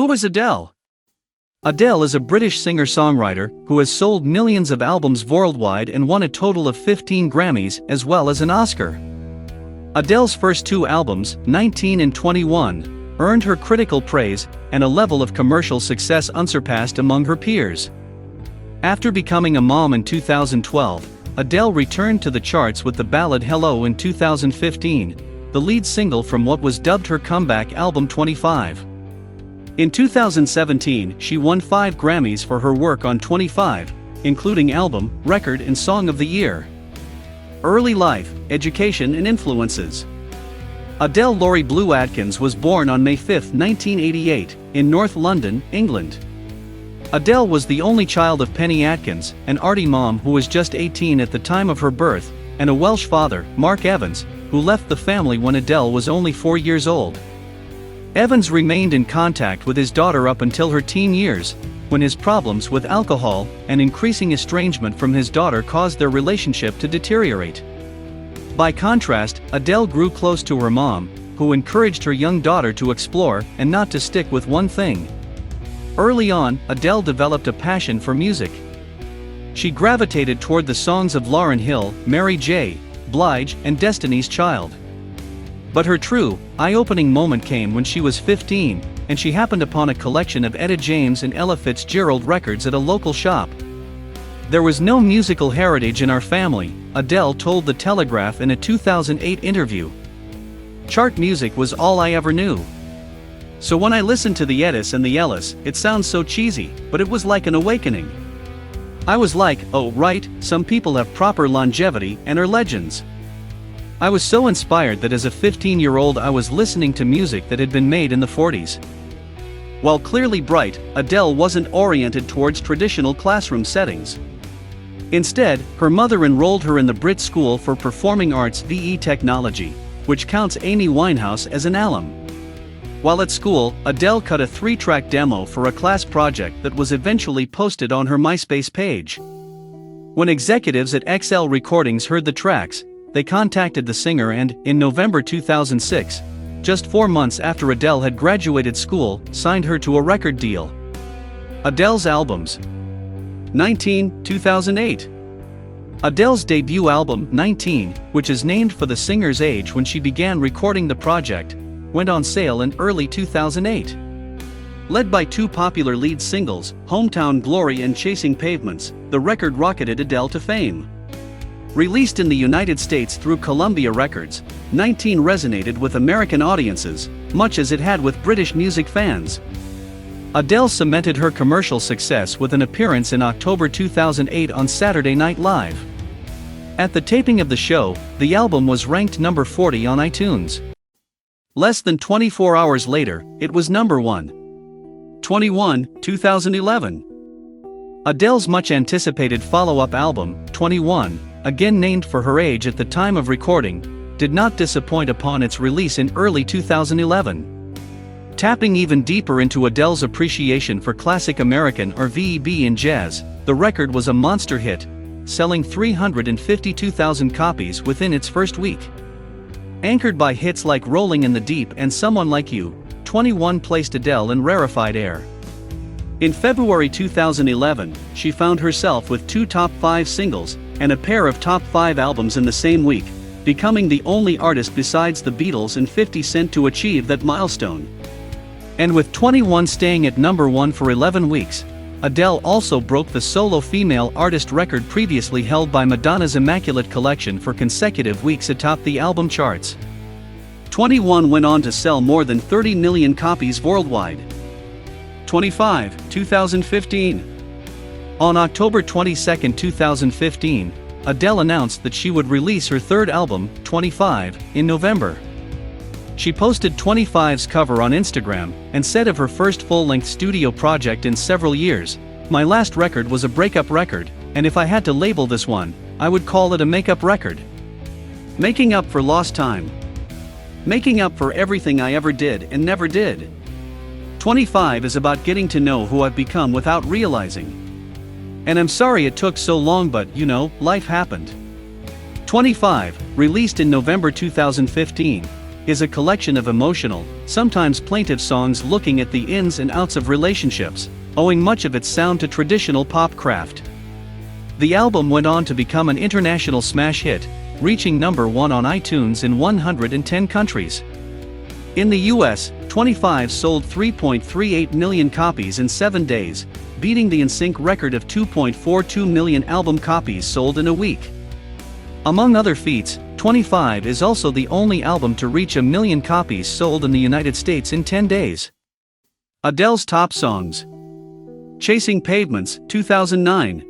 Who is Adele? Adele is a British singer-songwriter who has sold millions of albums worldwide and won a total of 15 Grammys as well as an Oscar. Adele's first two albums, 19 and 21, earned her critical praise and a level of commercial success unsurpassed among her peers. After becoming a mom in 2012, Adele returned to the charts with the ballad Hello in 2015, the lead single from what was dubbed her comeback album 25. In 2017, she won 5 Grammys for her work on 25, including Album, Record and Song of the Year. Early life, education and influences. Adele Laurie Blue Atkins was born on May 5, 1988, in North London, England. Adele was the only child of Penny Atkins, an arty mom who was just 18 at the time of her birth, and a Welsh father, Mark Evans, who left the family when Adele was only 4 years old. Evans remained in contact with his daughter up until her teen years, when his problems with alcohol and increasing estrangement from his daughter caused their relationship to deteriorate. By contrast, Adele grew close to her mom, who encouraged her young daughter to explore and not to stick with one thing. Early on, Adele developed a passion for music. She gravitated toward the songs of Lauryn Hill, Mary J. Blige, and Destiny's Child. But her true, eye-opening moment came when she was 15, and she happened upon a collection of Etta James and Ella Fitzgerald records at a local shop. "There was no musical heritage in our family," Adele told The Telegraph in a 2008 interview. "Chart music was all I ever knew. So when I listened to the Ettas and the Ellas, it sounds so cheesy, but it was like an awakening. I was like, oh right, some people have proper longevity and are legends. I was so inspired that as a 15-year-old I was listening to music that had been made in the 40s. While clearly bright, Adele wasn't oriented towards traditional classroom settings. Instead, her mother enrolled her in the Brit School for Performing Arts VE Technology, which counts Amy Winehouse as an alum. While at school, Adele cut a 3-track demo for a class project that was eventually posted on her MySpace page. When executives at XL Recordings heard the tracks, they contacted the singer and, in November 2006, just 4 months after Adele had graduated school, signed her to a record deal. Adele's albums. 19, 2008. Adele's debut album, 19, which is named for the singer's age when she began recording the project, went on sale in early 2008. Led by 2 popular lead singles, Hometown Glory and Chasing Pavements, the record rocketed Adele to fame. Released in the United States through Columbia Records, 19 resonated with American audiences, much as it had with British music fans. Adele cemented her commercial success with an appearance in October 2008 on Saturday Night Live. At the taping of the show, the album was ranked number 40 on iTunes. Less than 24 hours later, it was number 1. 21, 2011. Adele's much-anticipated follow-up album, 21, again named for her age at the time of recording, did not disappoint upon its release in early 2011. Tapping even deeper into Adele's appreciation for classic American or VEB and jazz, the record was a monster hit, selling 352,000 copies within its first week. Anchored by hits like Rolling in the Deep and Someone Like You, 21 placed Adele in rarefied air. In February 2011, she found herself with 2 top 5 singles and a pair of top 5 albums in the same week, becoming the only artist besides the Beatles and 50 Cent to achieve that milestone. And with 21 staying at number 1 for 11 weeks, Adele also broke the solo female artist record previously held by Madonna's Immaculate Collection for consecutive weeks atop the album charts. 21 went on to sell more than 30 million copies worldwide. 25, 2015. On October 22, 2015, Adele announced that she would release her third album, 25, in November. She posted 25's cover on Instagram and said of her first full-length studio project in several years, "My last record was a breakup record, and if I had to label this one, I would call it a makeup record. Making up for lost time. Making up for everything I ever did and never did. 25 is about getting to know who I've become without realizing. And I'm sorry it took so long, but you know, life happened." 25, released in November 2015, is a collection of emotional, sometimes plaintive songs looking at the ins and outs of relationships, owing much of its sound to traditional pop craft. The album went on to become an international smash hit, reaching number 1 on iTunes in 110 countries. In the US, 25 sold 3.38 million copies in 7 days, beating the NSYNC record of 2.42 million album copies sold in a week. Among other feats, 25 is also the only album to reach 1 million copies sold in the United States in 10 days. Adele's top songs. Chasing Pavements, 2009.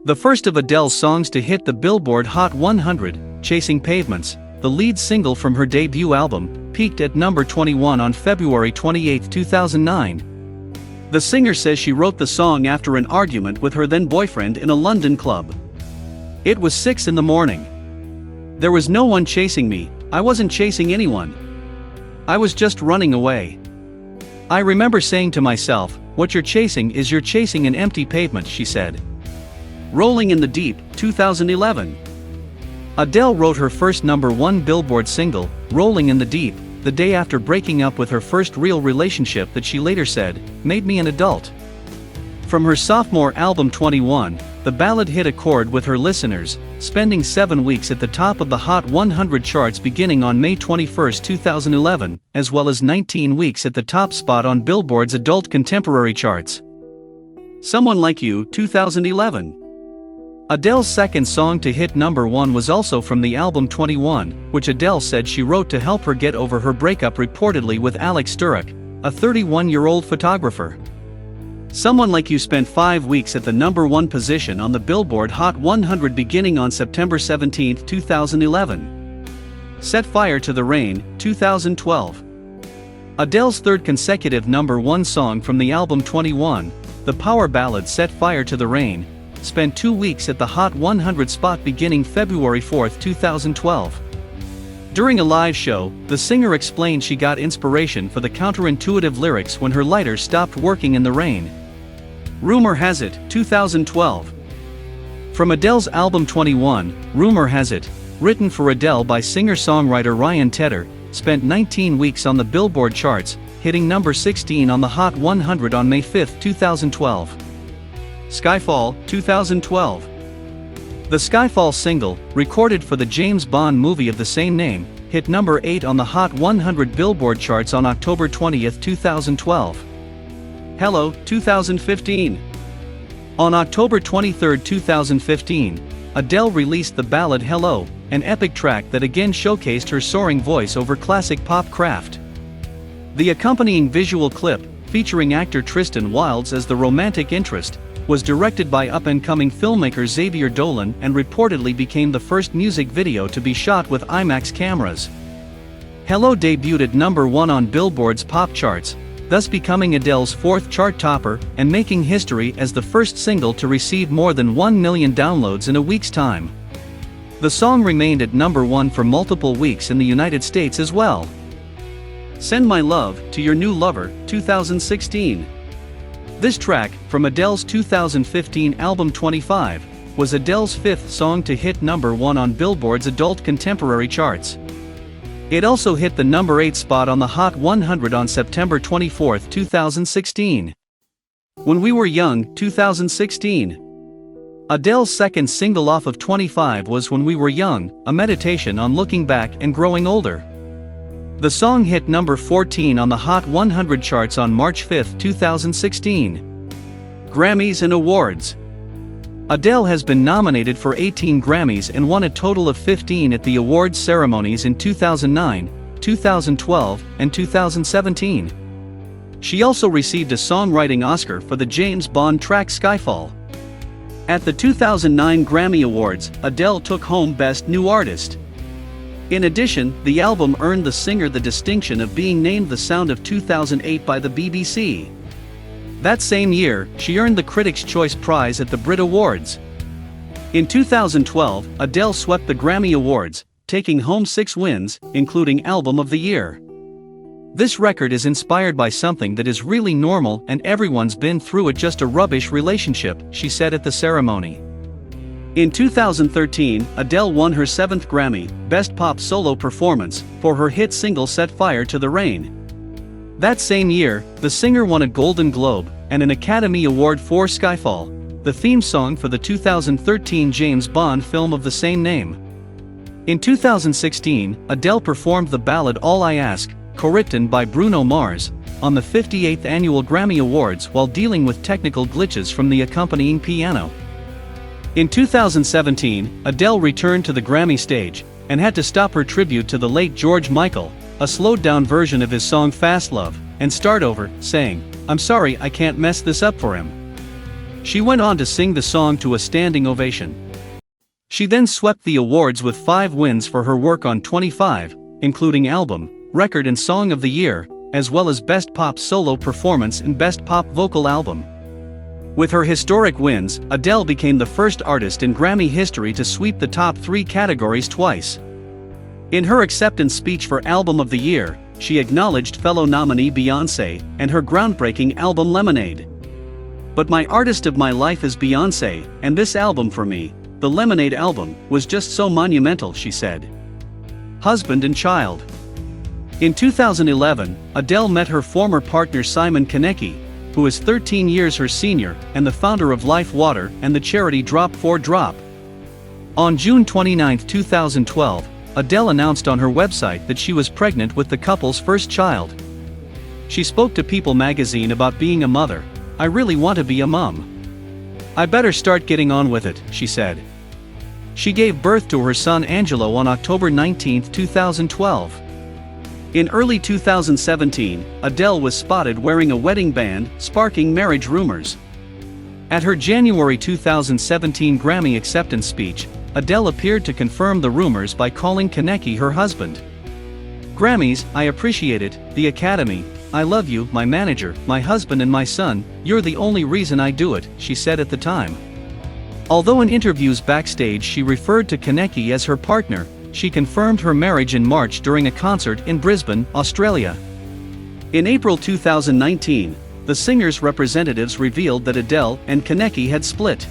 The first of Adele's songs to hit the Billboard Hot 100, Chasing Pavements, the lead single from her debut album, peaked at number 21 on February 28, 2009. The singer says she wrote the song after an argument with her then-boyfriend in a London club. It was 6 in the morning. There was no one chasing me, I wasn't chasing anyone. I was just running away. I remember saying to myself, what you're chasing is you're chasing an empty pavement, she said. Rolling in the Deep, 2011. Adele wrote her first number 1 Billboard single, Rolling in the Deep, the day after breaking up with her first real relationship that she later said, made me an adult. From her sophomore album 21, the ballad hit a chord with her listeners, spending 7 weeks at the top of the Hot 100 charts beginning on May 21, 2011, as well as 19 weeks at the top spot on Billboard's Adult Contemporary charts. Someone Like You, 2011. Adele's second song to hit number 1 was also from the album 21, which Adele said she wrote to help her get over her breakup reportedly with Alex Sturrock, a 31-year-old photographer. Someone Like You spent 5 weeks at the number 1 position on the Billboard Hot 100 beginning on September 17, 2011. Set Fire to the Rain, 2012. Adele's third consecutive number 1 song from the album 21, the power ballad Set Fire to the Rain, spent 2 weeks at the Hot 100 spot beginning February 4, 2012. During a live show, the singer explained she got inspiration for the counterintuitive lyrics when her lighter stopped working in the rain. Rumor Has It, 2012. From Adele's album 21, Rumor Has It, written for Adele by singer-songwriter Ryan Tedder, spent 19 weeks on the Billboard charts, hitting number 16 on the Hot 100 on May 5, 2012. Skyfall, 2012. The Skyfall single, recorded for the James Bond movie of the same name, hit number 8 on the Hot 100 Billboard charts on October 20, 2012. Hello, 2015. On October 23, 2015, Adele released the ballad Hello, an epic track that again showcased her soaring voice over classic pop craft. The accompanying visual clip, featuring actor Tristan Wilds as the romantic interest, was directed by up-and-coming filmmaker Xavier Dolan and reportedly became the first music video to be shot with IMAX cameras. Hello debuted at number 1 on Billboard's pop charts, thus becoming Adele's 4th chart topper and making history as the first single to receive more than 1 million downloads in a week's time. The song remained at number 1 for multiple weeks in the United States as well. Send My Love to Your New Lover, 2016. This track, from Adele's 2015 album 25, was Adele's 5th song to hit number 1 on Billboard's Adult Contemporary charts. It also hit the number 8 spot on the Hot 100 on September 24, 2016. When We Were Young, 2016. Adele's second single off of 25 was When We Were Young, a meditation on looking back and growing older. The song hit number 14 on the Hot 100 charts on March 5, 2016. Grammys and Awards. Adele has been nominated for 18 Grammys and won a total of 15 at the awards ceremonies in 2009, 2012, and 2017. She also received a songwriting Oscar for the James Bond track Skyfall. At the 2009 Grammy Awards, Adele took home Best New Artist. In addition, the album earned the singer the distinction of being named the Sound of 2008 by the BBC. That same year, she earned the Critics' Choice Prize at the Brit Awards. In 2012, Adele swept the Grammy Awards, taking home 6 wins, including Album of the Year. This record is inspired by something that is really normal and everyone's been through it, just a rubbish relationship, she said at the ceremony. In 2013, Adele won her 7th Grammy, Best Pop Solo Performance, for her hit single Set Fire to the Rain. That same year, the singer won a Golden Globe and an Academy Award for Skyfall, the theme song for the 2013 James Bond film of the same name. In 2016, Adele performed the ballad All I Ask, co-written by Bruno Mars, on the 58th Annual Grammy Awards while dealing with technical glitches from the accompanying piano. In 2017, Adele returned to the Grammy stage and had to stop her tribute to the late George Michael, a slowed-down version of his song Fast Love, and start over, saying, "I'm sorry I can't mess this up for him." She went on to sing the song to a standing ovation. She then swept the awards with 5 wins for her work on 25, including Album, Record and Song of the Year, as well as Best Pop Solo Performance and Best Pop Vocal Album. With her historic wins, Adele became the first artist in Grammy history to sweep the top 3 categories twice. In her acceptance speech for Album of the Year, she acknowledged fellow nominee Beyoncé and her groundbreaking album Lemonade. "But my artist of my life is Beyoncé, and this album for me, the Lemonade album, was just so monumental," she said. Husband and child. In 2011, Adele met her former partner Simon Konecki, who is 13 years her senior and the founder of Life Water and the charity Drop for Drop. On June 29, 2012, Adele announced on her website that she was pregnant with the couple's first child. She spoke to People magazine about being a mother. "I really want to be a mom. I better start getting on with it," she said. She gave birth to her son Angelo on October 19, 2012. In early 2017, Adele was spotted wearing a wedding band, sparking marriage rumors. At her January 2017 Grammy acceptance speech, Adele appeared to confirm the rumors by calling Konecki her husband. "Grammys, I appreciate it, the Academy, I love you, my manager, my husband and my son, you're the only reason I do it," she said at the time. Although in interviews backstage she referred to Konecki as her partner, she confirmed her marriage in March during a concert in Brisbane, Australia. In April 2019, the singer's representatives revealed that Adele and Konecki had split.